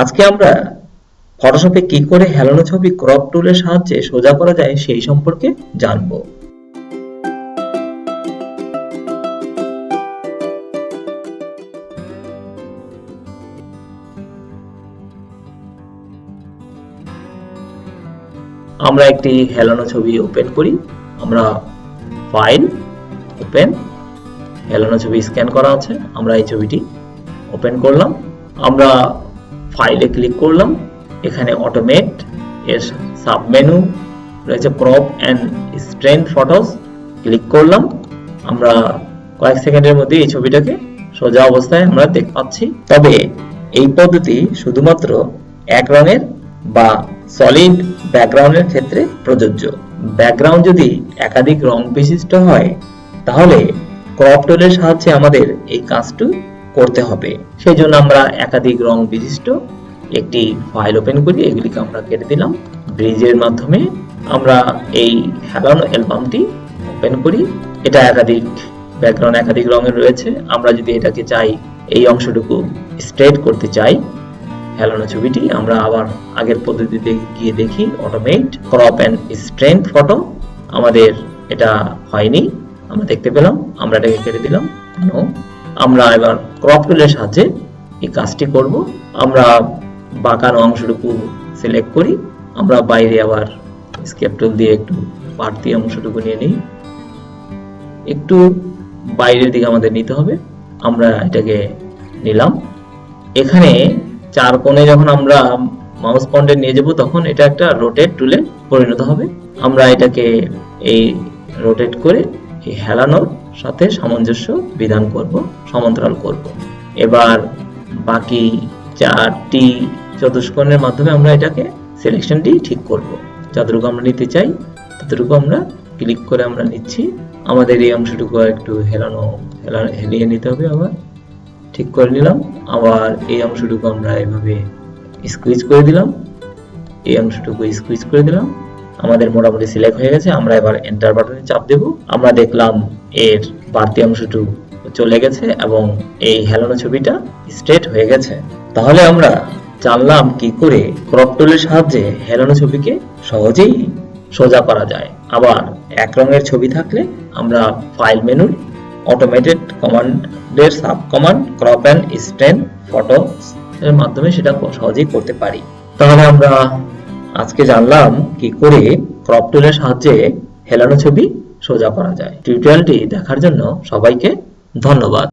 আজকে আমরা ফটোশপে কি করে হেলানো ছবি ক্রপ টুলের সাহায্যে সোজা করা যায় সেই সম্পর্কে জানবো। আমরা একটি হেলানো ছবি ওপেন করি। আমরা ফাইল, ওপেন, হেলানো ছবি স্ক্যান করা আছে, আমরা এই ছবিটি ওপেন করলাম। আমরা ফাইলে ক্লিক করলাম, এখানে অটোমেট এর সাবমেনু রয়েছে crop and strength photos, click করলাম। আমরা কয়েক সেকেন্ডের মধ্যে এই ছবিটাকে সোজা অবস্থায় আমরা দেখতে পাচ্ছি। তবে এই পদ্ধতি শুধুমাত্র এক রঙের বা সলিড ব্যাকগ্রাউন্ডের ক্ষেত্রে প্রযোজ্য। ব্যাকগ্রাউন্ড যদি একাধিক রং বিশিষ্ট হয় তাহলে ক্রপ টুলের সাহায্যে আমাদের এই কাজটি করতে হবে। সেই জন্য আমরা একাধিক রং বিশিষ্ট একটি ফাইল ওপেন করি, এগুলিকে আমরা কেটে দিলাম। ব্রিজের মাধ্যমে আমরা এই হেলানো অ্যালবামটি ওপেন করি। এটা একাধিক ব্যাকগ্রাউন্ড একাধিক রঙের রয়েছে। আমরা যদি এটাকে চাই এই অংশটুকু স্ট্রেট করতে চাই হেলানো ছবিটি, আমরা আবার আগের পদ্ধতিতে গিয়ে দেখি automate crop and strength photo. আমাদের এটা হয়নি, আমরা দেখতে পেলাম, আমরা এটাকে কেটে দিলাম। আমরা এবার ক্রপ টুলের সাহায্যে এই কাজটি করব। আমরা বাঁকানো অংশটুকু সিলেক্ট করি, আমরা বাইরে আবার স্কেপ টুল দিয়ে একটু বাড়তি অংশটুকু নিয়ে নিই, একটু বাইরের দিকে আমাদের নিতে হবে। আমরা এটাকে নিলাম। এখানে চার কোণে যখন আমরা মাউস পয়েন্টার নিয়ে যাব তখন এটা একটা রোটেট টুলে পরিণত হবে। আমরা এটাকে এই রোটেট করে এই হেলানোর সাথে সামঞ্জস্য বিধান করব, সমান্তরাল করব। এবার বাকি চারটি চতুষ্কোণের মাধ্যমে আমরা এটাকে সিলেকশনটি ঠিক করব। যতটুকু আমরা নিতে চাই ততটুকু আমরা ক্লিক করে আমরা নিচ্ছি। আমাদের এই অংশটুকু একটু হেলিয়ে নিতে হবে, আবার ঠিক করে নিলাম। আবার এই অংশটুকু আমরা এভাবে স্কুইজ করে দিলাম, এই অংশটুকু স্কুইজ করে দিলাম। আমাদের মোটামুটি সিলেক্ট হয়ে গেছে। আমরা এবার এন্টার বাটনে চাপ দেব। আমরা দেখলাম এর বাড়তি অংশটুকু চলে গেছে এবং এই হেলানো ছবিটা স্ট্রেট হয়ে গেছে। তাহলে আমরা জানলাম কি করে ক্রপ টুলের সাহায্যে হেলানো ছবিকে সহজেই সোজা করা যায়। আবার এক রঙের ছবি থাকলে আমরা ফাইল মেনুর অটোমেটেড কমান্ডের subcommand crop and strength photos এর মাধ্যমে সেটা সহজেই করতে পারি। তাহলে আমরা আজকে জানলাম কি করে ক্রপ টুলের সাহায্যে হেলানো ছবি সোজা করা যায়। টিউটোরিয়ালটি দেখার জন্য সবাইকে ধন্যবাদ।